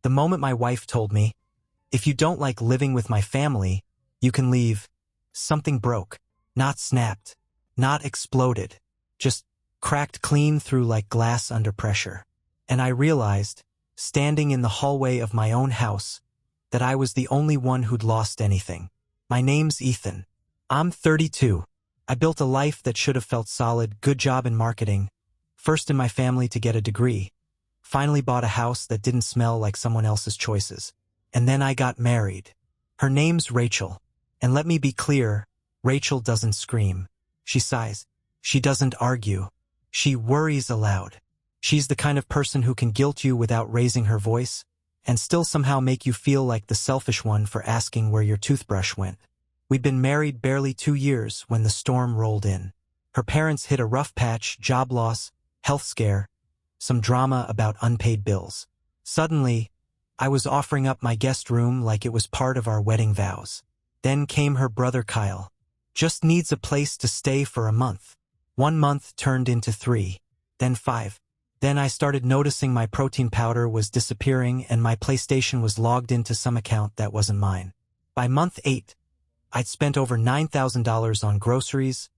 The moment my wife told me, "If you don't like living with my family, you can leave," something broke. Not snapped, not exploded, just cracked clean through like glass under pressure. And I realized, standing in the hallway of my own house, that I was the only one who'd lost anything. My name's Ethan. I'm 32. I built a life that should have felt solid, good job in marketing, first in my family to get a degree, finally bought a house that didn't smell like someone else's choices. And then I got married. Her name's Rachel. And let me be clear, Rachel doesn't scream. She sighs. She doesn't argue. She worries aloud. She's the kind of person who can guilt you without raising her voice, and still somehow make you feel like the selfish one for asking where your toothbrush went. We'd been married barely 2 years when the storm rolled in. Her parents hit a rough patch, job loss, health scare, some drama about unpaid bills. Suddenly, I was offering up my guest room like it was part of our wedding vows. Then came her brother Kyle. Just needs a place to stay for a month. 1 month turned into 3, then 5. Then I started noticing my protein powder was disappearing and my PlayStation was logged into some account that wasn't mine. By month 8, I'd spent over $9,000 on groceries,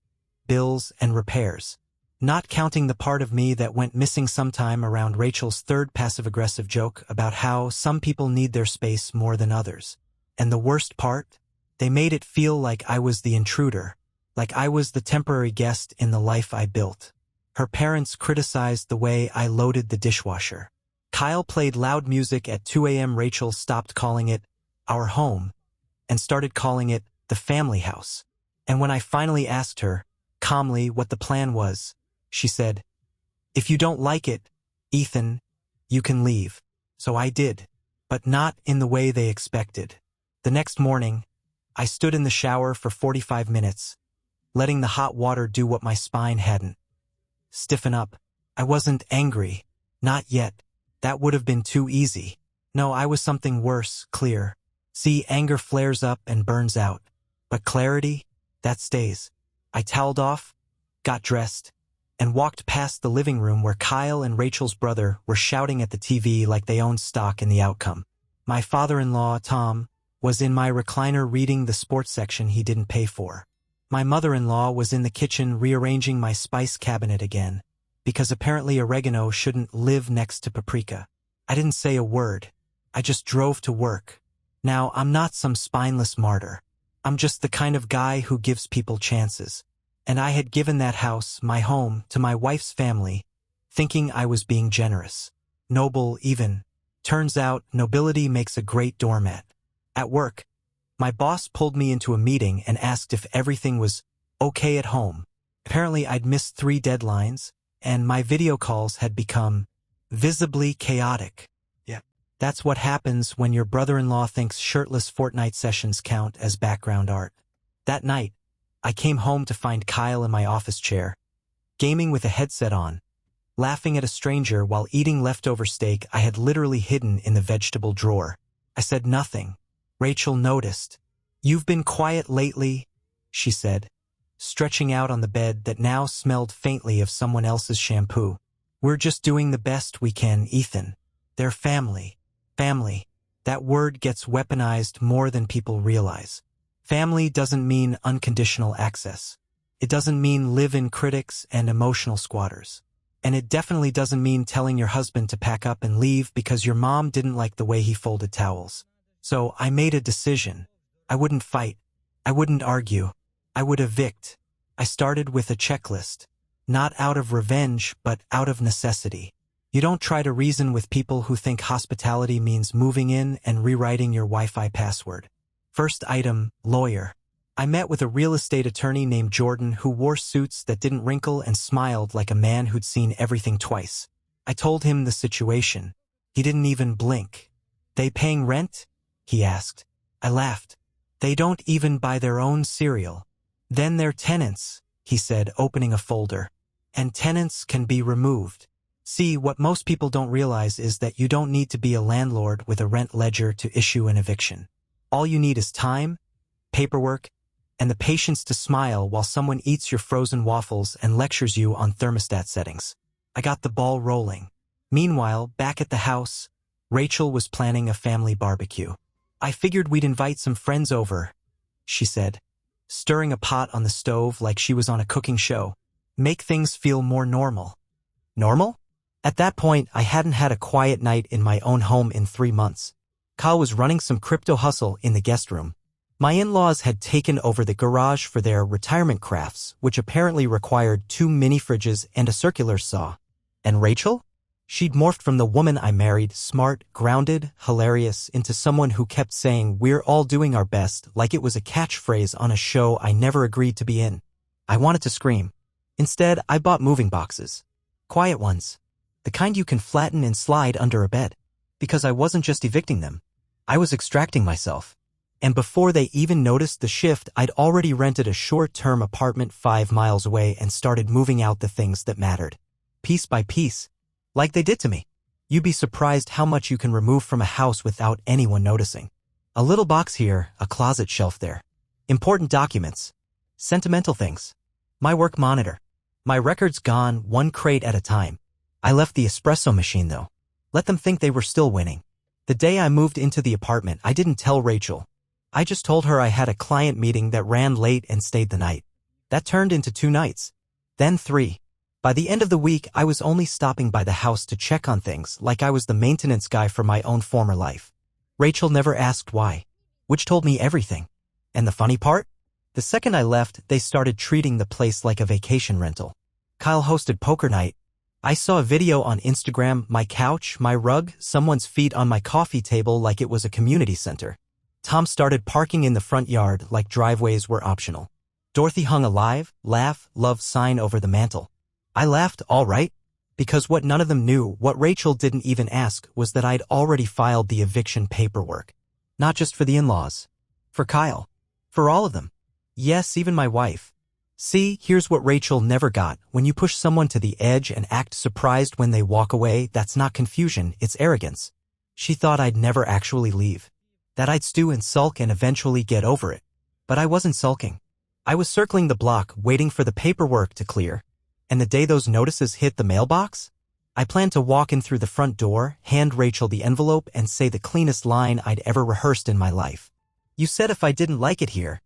bills, and repairs, not counting the part of me that went missing sometime around Rachel's third passive-aggressive joke about how some people need their space more than others. And the worst part? They made it feel like I was the intruder, like I was the temporary guest in the life I built. Her parents criticized the way I loaded the dishwasher. Kyle played loud music at 2 a.m. Rachel stopped calling it our home and started calling it the family house. And when I finally asked her, calmly, what the plan was, she said, "If you don't like it, Ethan, you can leave." So I did, but not in the way they expected. The next morning, I stood in the shower for 45 minutes, letting the hot water do what my spine hadn't. Stiffen up. I wasn't angry. Not yet. That would have been too easy. No, I was something worse, clear. See, anger flares up and burns out. But clarity, that stays. I toweled off, got dressed, and walked past the living room where Kyle and Rachel's brother were shouting at the TV like they owned stock in the outcome. My father-in-law, Tom, was in my recliner reading the sports section he didn't pay for. My mother-in-law was in the kitchen rearranging my spice cabinet again, because apparently oregano shouldn't live next to paprika. I didn't say a word. I just drove to work. Now, I'm not some spineless martyr. I'm just the kind of guy who gives people chances. And I had given that house, my home, to my wife's family, thinking I was being generous. Noble, even. Turns out, nobility makes a great doormat. At work, my boss pulled me into a meeting and asked if everything was okay at home. Apparently, I'd missed 3 deadlines, and my video calls had become visibly chaotic. Yeah. That's what happens when your brother-in-law thinks shirtless Fortnite sessions count as background art. That night, I came home to find Kyle in my office chair, gaming with a headset on, laughing at a stranger while eating leftover steak I had literally hidden in the vegetable drawer. I said nothing. Rachel noticed. "You've been quiet lately," she said, stretching out on the bed that now smelled faintly of someone else's shampoo. "We're just doing the best we can, Ethan. They're family. Family. That word gets weaponized more than people realize. Family doesn't mean unconditional access. It doesn't mean live-in critics and emotional squatters. And it definitely doesn't mean telling your husband to pack up and leave because your mom didn't like the way he folded towels. So I made a decision. I wouldn't fight. I wouldn't argue. I would evict. I started with a checklist. Not out of revenge, but out of necessity. You don't try to reason with people who think hospitality means moving in and rewriting your Wi-Fi password. First item, lawyer. I met with a real estate attorney named Jordan who wore suits that didn't wrinkle and smiled like a man who'd seen everything twice. I told him the situation. He didn't even blink. "They paying rent?" he asked. I laughed. "They don't even buy their own cereal." "Then they're tenants," he said, opening a folder. "And tenants can be removed." See, what most people don't realize is that you don't need to be a landlord with a rent ledger to issue an eviction. All you need is time, paperwork, and the patience to smile while someone eats your frozen waffles and lectures you on thermostat settings. I got the ball rolling. Meanwhile, back at the house, Rachel was planning a family barbecue. I figured we'd invite some friends over, she said, stirring a pot on the stove like she was on a cooking show. Make things feel more normal. Normal? At that point, I hadn't had a quiet night in my own home in 3 months. Kyle was running some crypto hustle in the guest room. My in-laws had taken over the garage for their retirement crafts, which apparently required 2 mini fridges and a circular saw. And Rachel? She'd morphed from the woman I married, smart, grounded, hilarious, into someone who kept saying, "We're all doing our best," like it was a catchphrase on a show I never agreed to be in. I wanted to scream. Instead, I bought moving boxes. Quiet ones. The kind you can flatten and slide under a bed. Because I wasn't just evicting them. I was extracting myself. And before they even noticed the shift, I'd already rented a short-term apartment 5 miles away and started moving out the things that mattered. Piece by piece. Like they did to me. You'd be surprised how much you can remove from a house without anyone noticing. A little box here, a closet shelf there. Important documents. Sentimental things. My work monitor. My records gone, 1 crate at a time. I left the espresso machine though. Let them think they were still winning. The day I moved into the apartment, I didn't tell Rachel. I just told her I had a client meeting that ran late and stayed the night. That turned into 2 nights. Then 3. By the end of the week, I was only stopping by the house to check on things like I was the maintenance guy for my own former life. Rachel never asked why, which told me everything. And the funny part? The second I left, they started treating the place like a vacation rental. Kyle hosted poker night. I saw a video on Instagram, my couch, my rug, someone's feet on my coffee table like it was a community center. Tom started parking in the front yard like driveways were optional. Dorothy hung a live, laugh, love sign over the mantel. I laughed, all right, because what none of them knew, what Rachel didn't even ask, was that I'd already filed the eviction paperwork. Not just for the in-laws. For Kyle. For all of them. Yes, even my wife. See, here's what Rachel never got. When you push someone to the edge and act surprised when they walk away, that's not confusion, it's arrogance. She thought I'd never actually leave. That I'd stew and sulk and eventually get over it. But I wasn't sulking. I was circling the block, waiting for the paperwork to clear. And the day those notices hit the mailbox, I planned to walk in through the front door, hand Rachel the envelope, and say the cleanest line I'd ever rehearsed in my life. You said if I didn't like it here,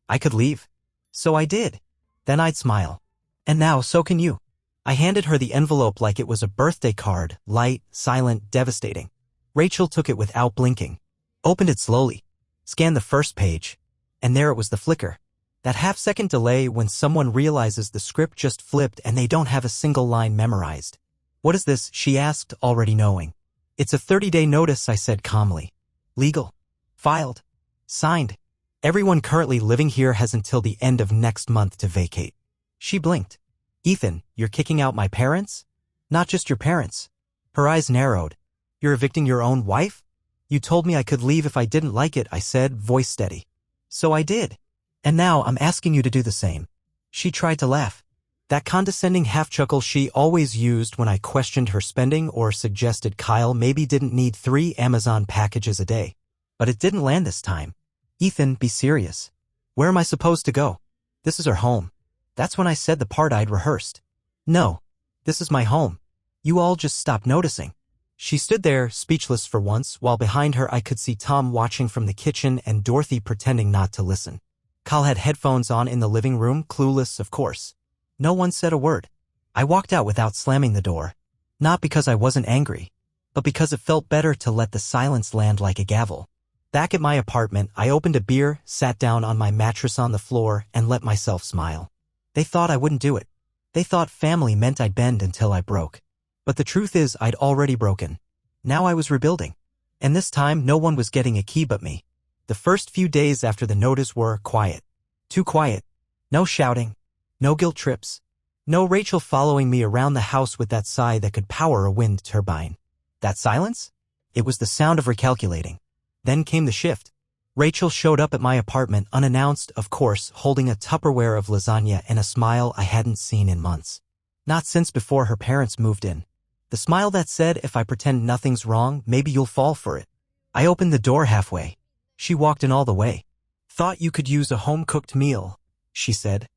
I could leave. So I did. Then I'd smile. And now, so can you. I handed her the envelope like it was a birthday card, light, silent, devastating. Rachel took it without blinking. Opened it slowly. Scanned the first page. And there it was, the flicker. That half-second delay when someone realizes the script just flipped and they don't have a single line memorized. What is this? She asked, already knowing. It's a 30-day notice, I said calmly. Legal. Filed. Signed. Everyone currently living here has until the end of next month to vacate. She blinked. Ethan, you're kicking out my parents? Not just your parents. Her eyes narrowed. You're evicting your own wife? You told me I could leave if I didn't like it, I said, voice steady. So I did. And now I'm asking you to do the same. She tried to laugh. That condescending half-chuckle she always used when I questioned her spending or suggested Kyle maybe didn't need 3 Amazon packages a day. But it didn't land this time. Ethan, be serious. Where am I supposed to go? This is her home. That's when I said the part I'd rehearsed. No. This is my home. You all just stopped noticing. She stood there, speechless for once, while behind her I could see Tom watching from the kitchen and Dorothy pretending not to listen. Kyle had headphones on in the living room, clueless, of course. No one said a word. I walked out without slamming the door. Not because I wasn't angry, but because it felt better to let the silence land like a gavel. Back at my apartment, I opened a beer, sat down on my mattress on the floor, and let myself smile. They thought I wouldn't do it. They thought family meant I'd bend until I broke. But the truth is, I'd already broken. Now I was rebuilding. And this time, no one was getting a key but me. The first few days after the notice were quiet. Too quiet. No shouting. No guilt trips. No Rachel following me around the house with that sigh that could power a wind turbine. That silence? It was the sound of recalculating. Then came the shift. Rachel showed up at my apartment unannounced, of course, holding a Tupperware of lasagna and a smile I hadn't seen in months. Not since before her parents moved in. The smile that said, if I pretend nothing's wrong, maybe you'll fall for it. I opened the door halfway. She walked in all the way. Thought you could use a home-cooked meal, she said.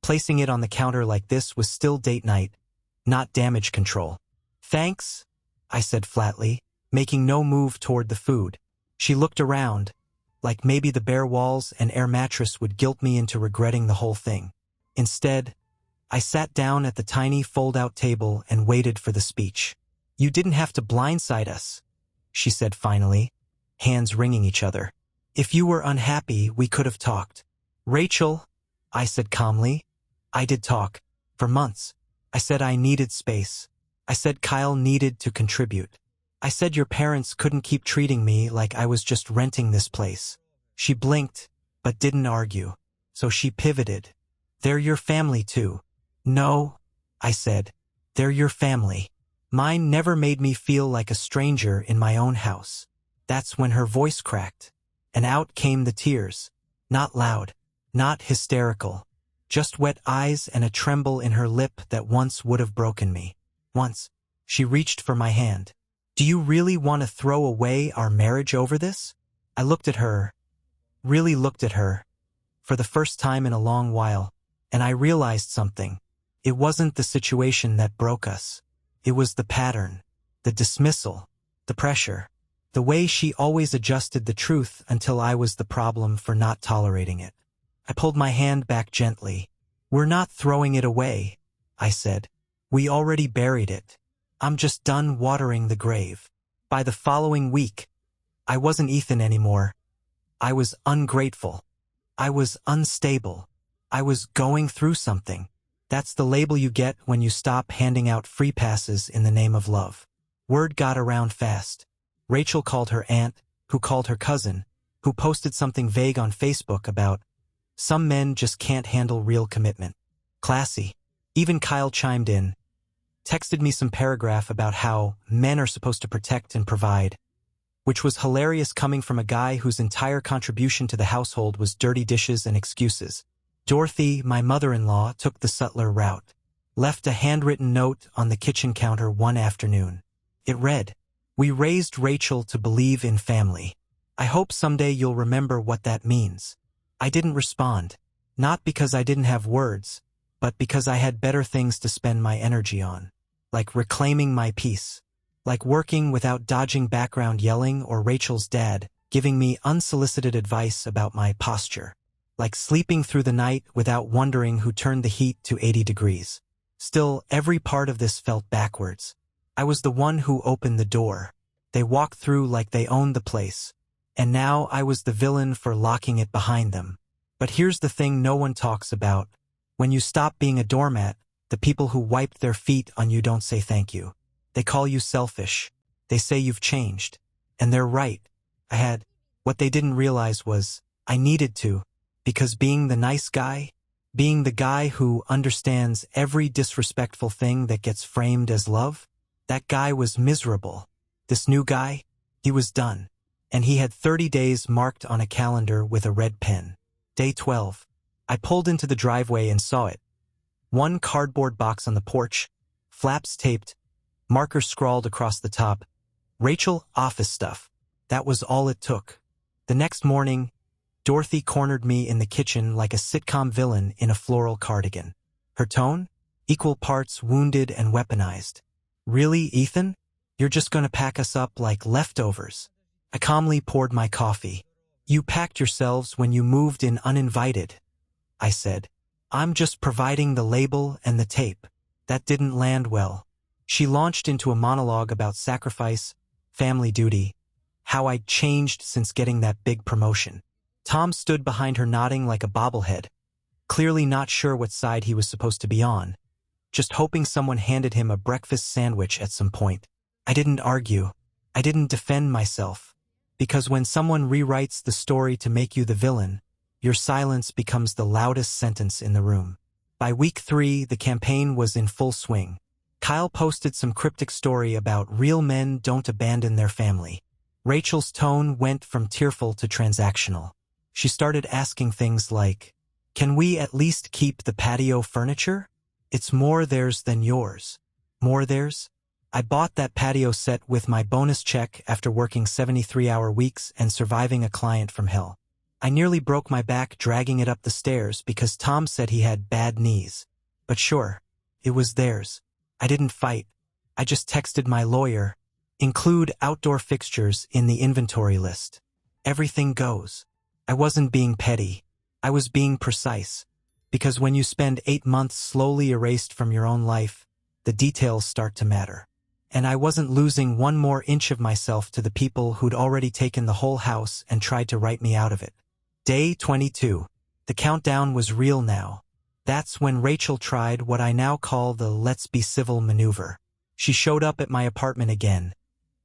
Placing it on the counter like this was still date night, not damage control. Thanks, I said flatly. making no move toward the food. She looked around, like maybe the bare walls and air mattress would guilt me into regretting the whole thing. Instead, I sat down at the tiny fold-out table and waited for the speech. "You didn't have to blindside us," she said finally, hands wringing each other. "If you were unhappy, we could have talked." "Rachel," I said calmly, "I did talk. For months. I said I needed space. I said Kyle needed to contribute. I said your parents couldn't keep treating me like I was just renting this place." She blinked, but didn't argue. So she pivoted. "They're your family too." "No," I said. "They're your family. Mine never made me feel like a stranger in my own house." That's when her voice cracked, and out came the tears. Not loud, not hysterical. Just wet eyes and a tremble in her lip that once would have broken me. Once, she reached for my hand. "Do you really want to throw away our marriage over this?" I looked at her, really looked at her, for the first time in a long while, and I realized something. It wasn't the situation that broke us. It was the pattern, the dismissal, the pressure, the way she always adjusted the truth until I was the problem for not tolerating it. I pulled my hand back gently. "We're not throwing it away," I said. "We already buried it. I'm just done watering the grave." By the following week, I wasn't Ethan anymore. I was ungrateful. I was unstable. I was going through something. That's the label you get when you stop handing out free passes in the name of love. Word got around fast. Rachel called her aunt, who called her cousin, who posted something vague on Facebook about some men just can't handle real commitment. Classy. Even Kyle chimed in, texted me some paragraph about how men are supposed to protect and provide, which was hilarious coming from a guy whose entire contribution to the household was dirty dishes and excuses. Dorothy, my mother-in-law, took the subtler route, left a handwritten note on the kitchen counter one afternoon. It read, "We raised Rachel to believe in family. I hope someday you'll remember what that means." I didn't respond, not because I didn't have words, but because I had better things to spend my energy on, like reclaiming my peace, like working without dodging background yelling or Rachel's dad giving me unsolicited advice about my posture, like sleeping through the night without wondering who turned the heat to 80 degrees. Still, every part of this felt backwards. I was the one who opened the door. They walked through like they owned the place. And now I was the villain for locking it behind them. But here's the thing no one talks about. When you stop being a doormat, the people who wiped their feet on you don't say thank you. They call you selfish. They say you've changed. And they're right. What they didn't realize was, I needed to, because being the nice guy, being the guy who understands every disrespectful thing that gets framed as love, that guy was miserable. This new guy, he was done. And he had 30 days marked on a calendar with a red pen. Day 12. I pulled into the driveway and saw it. One cardboard box on the porch, flaps taped, markers scrawled across the top. Rachel, office stuff. That was all it took. The next morning, Dorothy cornered me in the kitchen like a sitcom villain in a floral cardigan. Her tone? Equal parts wounded and weaponized. "Really, Ethan? You're just gonna pack us up like leftovers?" I calmly poured my coffee. "You packed yourselves when you moved in uninvited," I said. "I'm just providing the label and the tape." That didn't land well. She launched into a monologue about sacrifice, family duty, how I'd changed since getting that big promotion. Tom stood behind her nodding like a bobblehead, clearly not sure what side he was supposed to be on, just hoping someone handed him a breakfast sandwich at some point. I didn't argue. I didn't defend myself. Because when someone rewrites the story to make you the villain, your silence becomes the loudest sentence in the room. By week 3, the campaign was in full swing. Kyle posted some cryptic story about real men don't abandon their family. Rachel's tone went from tearful to transactional. She started asking things like, "Can we at least keep the patio furniture? It's more theirs than yours." More theirs? I bought that patio set with my bonus check after working 73-hour weeks and surviving a client from hell. I nearly broke my back dragging it up the stairs because Tom said he had bad knees. But sure, it was theirs. I didn't fight. I just texted my lawyer, Include outdoor fixtures in the inventory list. Everything goes. I wasn't being petty. I was being precise. Because when you spend 8 months slowly erased from your own life, the details start to matter. And I wasn't losing one more inch of myself to the people who'd already taken the whole house and tried to write me out of it. Day 22. The countdown was real now. That's when Rachel tried what I now call the let's be civil maneuver. She showed up at my apartment again,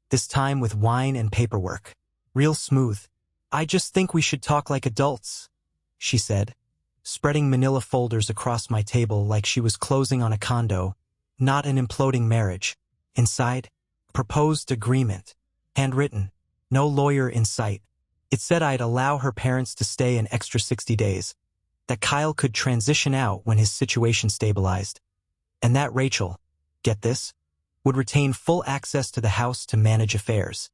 this time with wine and paperwork. Real smooth. "I just think we should talk like adults," she said, spreading manila folders across my table like she was closing on a condo, not an imploding marriage. Inside, proposed agreement. Handwritten. No lawyer in sight. It said I'd allow her parents to stay an extra 60 days. That Kyle could transition out when his situation stabilized. And that Rachel, get this, would retain full access to the house to manage affairs.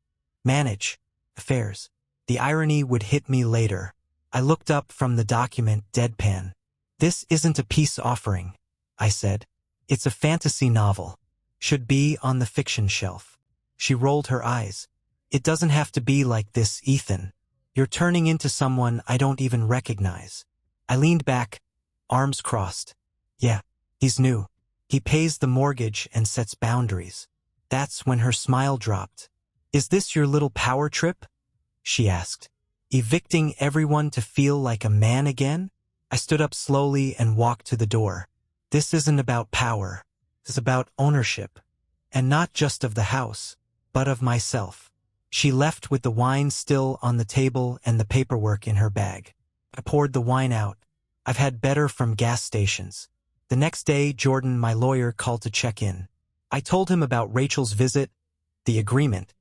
Manage affairs. The irony would hit me later. I looked up from the document deadpan. "This isn't a peace offering," I said. "It's a fantasy novel. Should be on the fiction shelf." She rolled her eyes. "It doesn't have to be like this, Ethan. You're turning into someone I don't even recognize." I leaned back, arms crossed. "Yeah, he's new. He pays the mortgage and sets boundaries." That's when her smile dropped. "Is this your little power trip?" she asked. "Evicting everyone to feel like a man again?" I stood up slowly and walked to the door. "This isn't about power. It's about ownership. And not just of the house, but of myself." She left with the wine still on the table and the paperwork in her bag. I poured the wine out. I've had better from gas stations. The next day, Jordan, my lawyer, called to check in. I told him about Rachel's visit, the agreement,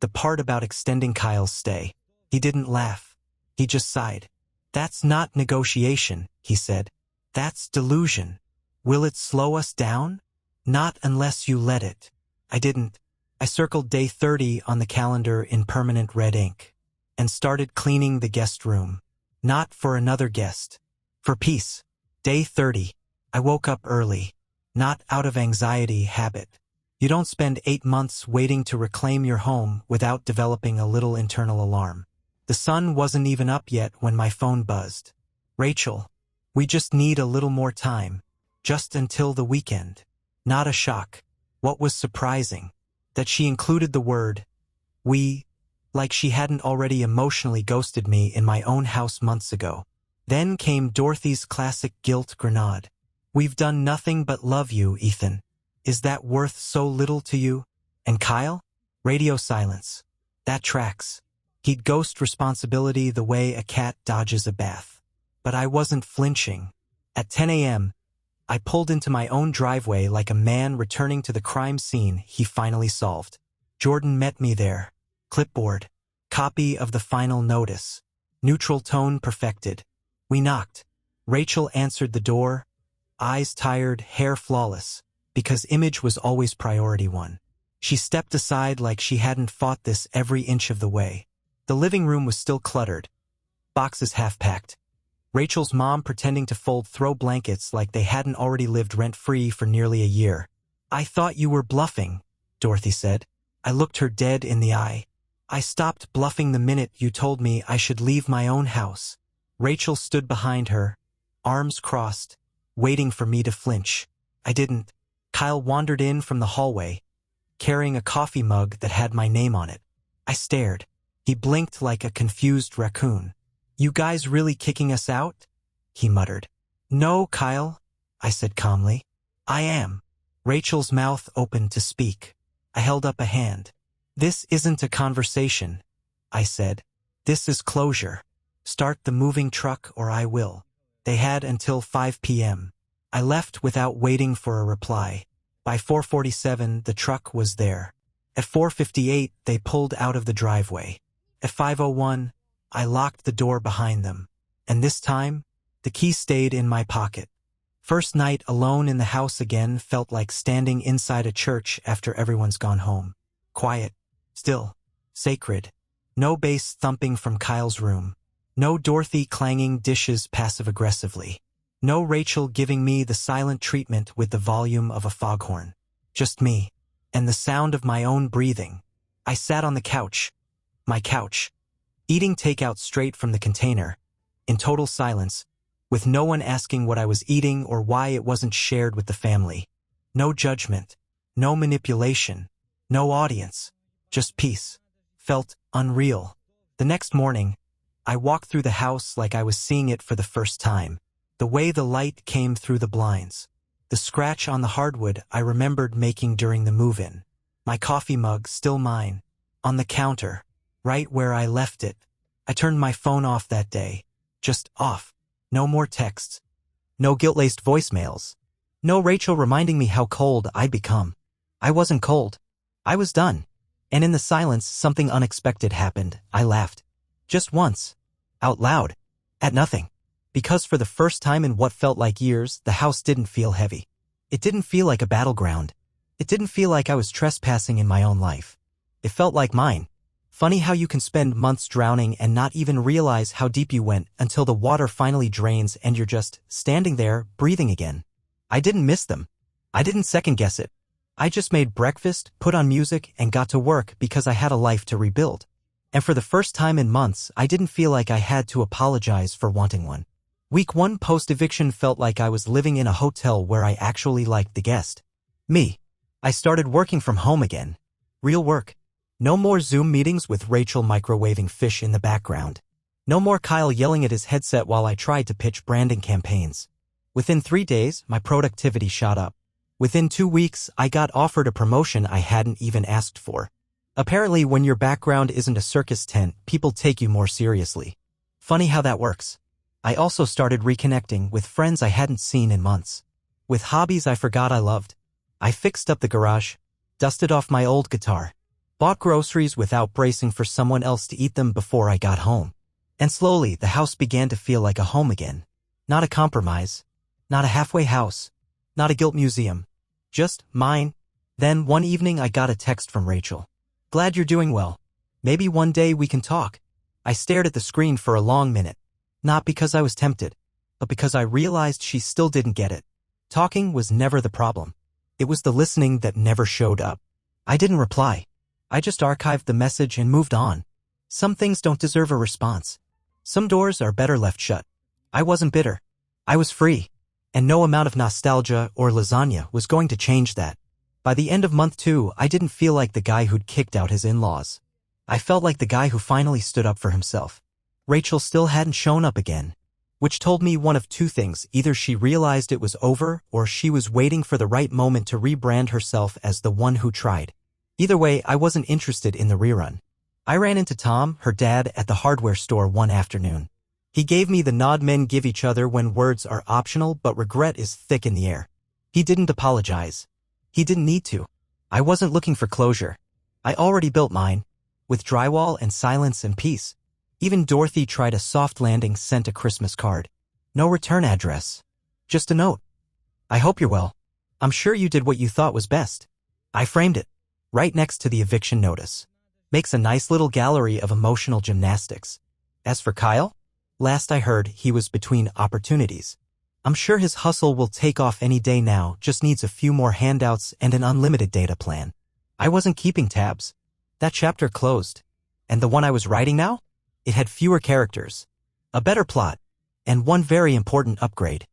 the part about extending Kyle's stay. He didn't laugh. He just sighed. "That's not negotiation," he said. "That's delusion. Will it slow us down? Not unless you let it." I didn't. I circled day 30 on the calendar in permanent red ink and started cleaning the guest room. Not for another guest. For peace. Day 30. I woke up early. Not out of anxiety habit. You don't spend 8 months waiting to reclaim your home without developing a little internal alarm. The sun wasn't even up yet when my phone buzzed. "Rachel, we just need a little more time. Just until the weekend." Not a shock. What was surprising? That she included the word "we," like she hadn't already emotionally ghosted me in my own house months ago. Then came Dorothy's classic guilt grenade. "We've done nothing but love you, Ethan. Is that worth so little to you? And Kyle?" Radio silence. That tracks. He'd ghost responsibility the way a cat dodges a bath. But I wasn't flinching. At 10 a.m., I pulled into my own driveway like a man returning to the crime scene he finally solved. Jordan met me there. Clipboard. Copy of the final notice. Neutral tone perfected. We knocked. Rachel answered the door, eyes tired, hair flawless, because image was always priority one. She stepped aside like she hadn't fought this every inch of the way. The living room was still cluttered. Boxes half-packed. Rachel's mom pretending to fold throw blankets like they hadn't already lived rent-free for nearly a year. "I thought you were bluffing," Dorothy said. I looked her dead in the eye. "I stopped bluffing the minute you told me I should leave my own house." Rachel stood behind her, arms crossed, waiting for me to flinch. I didn't. Kyle wandered in from the hallway, carrying a coffee mug that had my name on it. I stared. He blinked like a confused raccoon. "You guys really kicking us out?" he muttered. "No, Kyle," I said calmly. "I am." Rachel's mouth opened to speak. I held up a hand. "This isn't a conversation," I said. "This is closure. Start the moving truck or I will." They had until 5 p.m. I left without waiting for a reply. By 4:47, the truck was there. At 4:58, they pulled out of the driveway. At 5:01, I locked the door behind them. And this time, the key stayed in my pocket. First night alone in the house again felt like standing inside a church after everyone's gone home. Quiet, still, sacred. No bass thumping from Kyle's room. No Dorothy clanging dishes passive-aggressively. No Rachel giving me the silent treatment with the volume of a foghorn. Just me, and the sound of my own breathing. I sat on the couch, my couch, eating takeout straight from the container, in total silence, with no one asking what I was eating or why it wasn't shared with the family. No judgment, no manipulation, no audience, just peace. Felt unreal. The next morning, I walked through the house like I was seeing it for the first time. The way the light came through the blinds. The scratch on the hardwood I remembered making during the move-in. My coffee mug, still mine, on the counter, right where I left it. I turned my phone off that day. Just off. No more texts. No guilt-laced voicemails. No Rachel reminding me how cold I'd become. I wasn't cold. I was done. And in the silence, something unexpected happened. I laughed. Just once. Out loud. At nothing. Because for the first time in what felt like years, the house didn't feel heavy. It didn't feel like a battleground. It didn't feel like I was trespassing in my own life. It felt like mine. Funny how you can spend months drowning and not even realize how deep you went until the water finally drains and you're just standing there, breathing again. I didn't miss them. I didn't second-guess it. I just made breakfast, put on music, and got to work because I had a life to rebuild. And for the first time in months, I didn't feel like I had to apologize for wanting one. Week 1 post-eviction felt like I was living in a hotel where I actually liked the guest. Me. I started working from home again. Real work. No more Zoom meetings with Rachel microwaving fish in the background. No more Kyle yelling at his headset while I tried to pitch branding campaigns. Within 3 days, my productivity shot up. Within 2 weeks, I got offered a promotion I hadn't even asked for. Apparently, when your background isn't a circus tent, people take you more seriously. Funny how that works. I also started reconnecting with friends I hadn't seen in months. With hobbies I forgot I loved. I fixed up the garage, dusted off my old guitar, bought groceries without bracing for someone else to eat them before I got home. And slowly, the house began to feel like a home again. Not a compromise. Not a halfway house. Not a guilt museum. Just mine. Then one evening I got a text from Rachel. Glad you're doing well. Maybe one day we can talk. I stared at the screen for a long minute. Not because I was tempted, but because I realized she still didn't get it. Talking was never the problem. It was the listening that never showed up. I didn't reply. I just archived the message and moved on. Some things don't deserve a response. Some doors are better left shut. I wasn't bitter. I was free. And no amount of nostalgia or lasagna was going to change that. By the end of month 2, I didn't feel like the guy who'd kicked out his in-laws. I felt like the guy who finally stood up for himself. Rachel still hadn't shown up again, which told me one of two things. Either she realized it was over or she was waiting for the right moment to rebrand herself as the one who tried. Either way, I wasn't interested in the rerun. I ran into Tom, her dad, at the hardware store one afternoon. He gave me the nod men give each other when words are optional but regret is thick in the air. He didn't apologize. He didn't need to. I wasn't looking for closure. I already built mine. With drywall and silence and peace. Even Dorothy tried a soft landing, sent a Christmas card. No return address. Just a note. I hope you're well. I'm sure you did what you thought was best. I framed it. Right next to the eviction notice. Makes a nice little gallery of emotional gymnastics. As for Kyle? Last I heard, he was between opportunities. I'm sure his hustle will take off any day now, just needs a few more handouts and an unlimited data plan. I wasn't keeping tabs. That chapter closed. And the one I was writing now? It had fewer characters, a better plot, and one very important upgrade.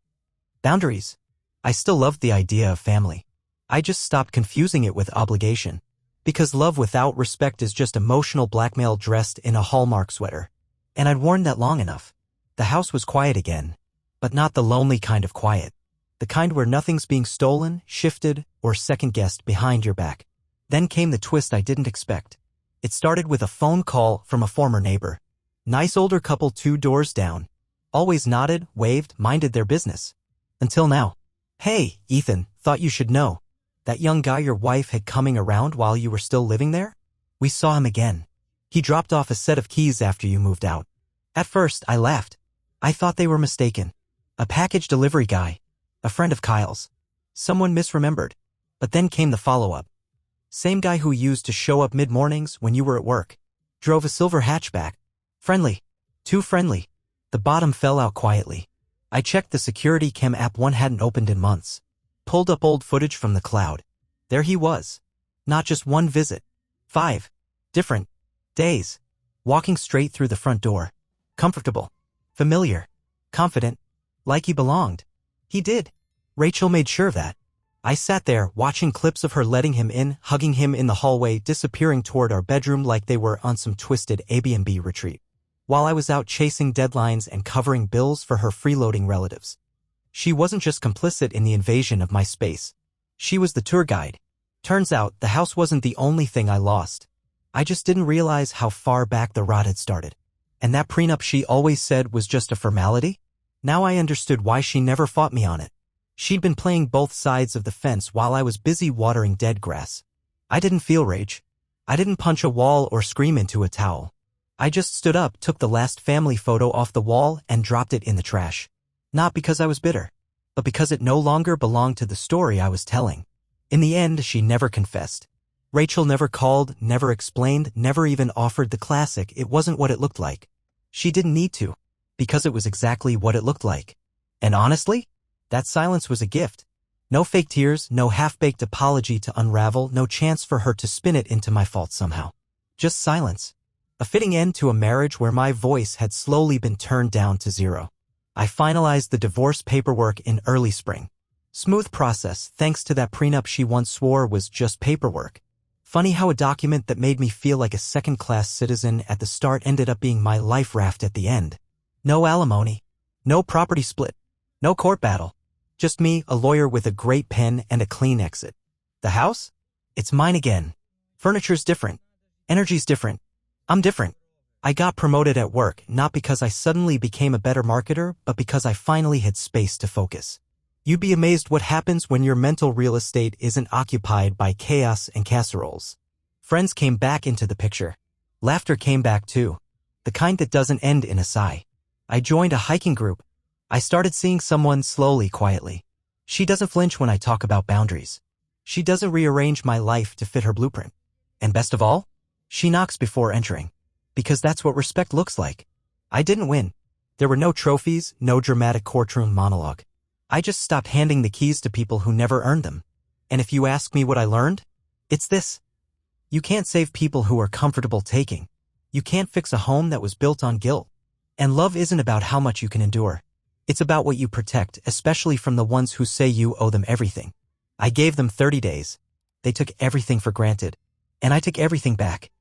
Boundaries. I still loved the idea of family. I just stopped confusing it with obligation. Because love without respect is just emotional blackmail dressed in a Hallmark sweater. And I'd worn that long enough. The house was quiet again. But not the lonely kind of quiet. The kind where nothing's being stolen, shifted, or second-guessed behind your back. Then came the twist I didn't expect. It started with a phone call from a former neighbor. Nice older couple 2 doors down. Always nodded, waved, minded their business. Until now. Hey, Ethan, thought you should know. That young guy your wife had coming around while you were still living there? We saw him again. He dropped off a set of keys after you moved out. At first, I laughed. I thought they were mistaken. A package delivery guy. A friend of Kyle's. Someone misremembered. But then came the follow-up. Same guy who used to show up mid-mornings when you were at work. Drove a silver hatchback. Friendly. Too friendly. The bottom fell out quietly. I checked the security cam app, one hadn't opened in months. Pulled up old footage from the cloud. There he was. Not just one visit. 5. Different. Days. Walking straight through the front door. Comfortable. Familiar. Confident. Like he belonged. He did. Rachel made sure of that. I sat there, watching clips of her letting him in, hugging him in the hallway, disappearing toward our bedroom like they were on some twisted Airbnb retreat, while I was out chasing deadlines and covering bills for her freeloading relatives. She wasn't just complicit in the invasion of my space. She was the tour guide. Turns out, the house wasn't the only thing I lost. I just didn't realize how far back the rot had started. And that prenup she always said was just a formality? Now I understood why she never fought me on it. She'd been playing both sides of the fence while I was busy watering dead grass. I didn't feel rage. I didn't punch a wall or scream into a towel. I just stood up, took the last family photo off the wall, and dropped it in the trash. Not because I was bitter, but because it no longer belonged to the story I was telling. In the end, she never confessed. Rachel never called, never explained, never even offered the classic "it wasn't what it looked like." She didn't need to, because it was exactly what it looked like. And honestly, that silence was a gift. No fake tears, no half-baked apology to unravel, no chance for her to spin it into my fault somehow. Just silence. A fitting end to a marriage where my voice had slowly been turned down to zero. I finalized the divorce paperwork in early spring. Smooth process, thanks to that prenup she once swore was just paperwork. Funny how a document that made me feel like a second-class citizen at the start ended up being my life raft at the end. No alimony. No property split. No court battle. Just me, a lawyer with a great pen and a clean exit. The house? It's mine again. Furniture's different. Energy's different. I'm different. I got promoted at work, not because I suddenly became a better marketer, but because I finally had space to focus. You'd be amazed what happens when your mental real estate isn't occupied by chaos and casseroles. Friends came back into the picture. Laughter came back too. The kind that doesn't end in a sigh. I joined a hiking group. I started seeing someone slowly, quietly. She doesn't flinch when I talk about boundaries. She doesn't rearrange my life to fit her blueprint. And best of all, she knocks before entering. Because that's what respect looks like. I didn't win. There were no trophies, no dramatic courtroom monologue. I just stopped handing the keys to people who never earned them. And if you ask me what I learned, it's this. You can't save people who are comfortable taking. You can't fix a home that was built on guilt. And love isn't about how much you can endure. It's about what you protect, especially from the ones who say you owe them everything. I gave them 30 days. They took everything for granted. And I took everything back.